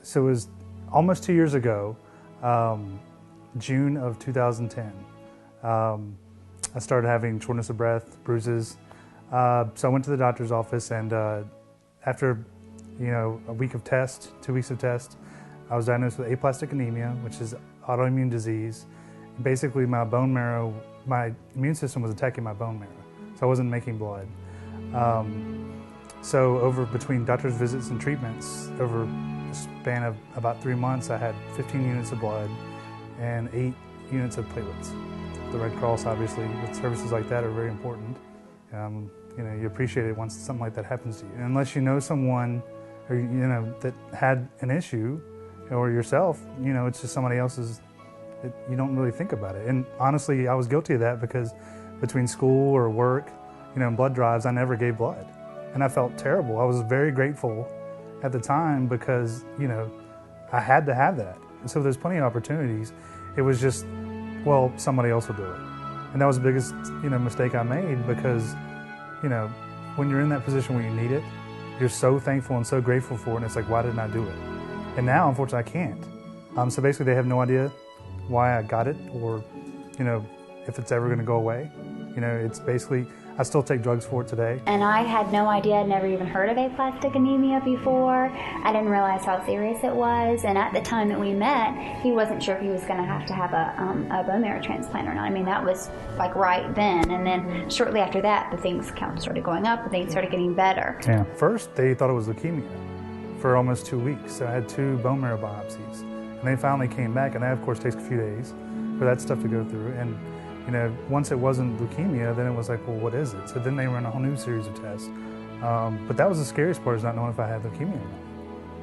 So it was almost 2 years ago, June of 2010. I started having shortness of breath, bruises. So I went to the doctor's office, and after a week of test, 2 weeks of test, I was diagnosed with aplastic anemia, which is autoimmune disease. Basically, my bone marrow, my immune system was attacking my bone marrow, so I wasn't making blood. So over between doctor's visits and treatments, over a span of about 3 months, I had 15 units of blood and 8 units of platelets. The Red Cross, obviously, with services like that are very important. You appreciate it once something like that happens to you. And unless you know someone, or that had an issue, or yourself, it's just somebody else's. You don't really think about it. And honestly, I was guilty of that because between school or work, and blood drives, I never gave blood. And I felt terrible. I was very grateful at the time because, I had to have that. And so there's plenty of opportunities. It was just, well, somebody else will do it. And that was the biggest, mistake I made because, when you're in that position where you need it, you're so thankful and so grateful for it. And it's like, why didn't I do it? And now, unfortunately, I can't. So basically, they have no idea why I got it or, if it's ever going to go away. It's basically, I still take drugs for it today. And I had no idea. I'd never even heard of aplastic anemia before. I didn't realize how serious it was. And at the time that we met, he wasn't sure if he was going to have a bone marrow transplant or not. I mean, that was like right then. And then shortly after that, the things kind of started going up and things started getting better. Yeah. First, they thought it was leukemia for almost 2 weeks. So I had 2 bone marrow biopsies. And they finally came back, and that, of course, takes a few days for that stuff to go through. And once it wasn't leukemia, then it was like, well, what is it? So then they ran a whole new series of tests. But that was the scariest part, is not knowing if I had leukemia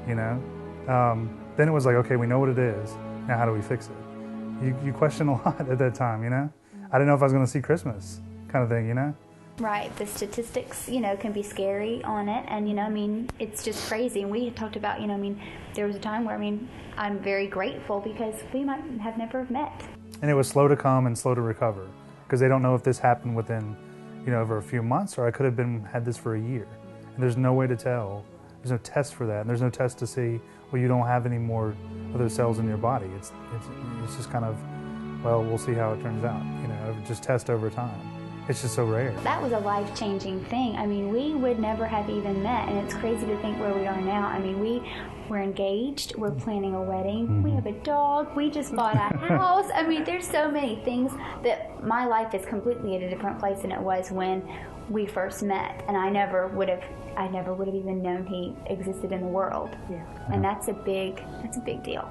or not, Then it was like, okay, we know what it is. Now how do we fix it? You question a lot at that time, I didn't know if I was going to see Christmas kind of thing, Right. The statistics, can be scary on it. And, it's just crazy. And we had talked about, there was a time where, I'm very grateful because we might have never met. And it was slow to come and slow to recover because they don't know if this happened within, over a few months, or I could have had this for a year. And there's no way to tell. There's no test for that. And there's no test to see, well, you don't have any more of those cells in your body. It's just kind of, well, we'll see how it turns out. Just test over time. It's just so rare. That was a life-changing thing. We would never have even met, and it's crazy to think where we are now. We're engaged, we're planning a wedding, we have a dog, we just bought a house. There's so many things that my life is completely at a different place than it was when we first met, and I never would have even known he existed in the world. Yeah. And that's a big deal.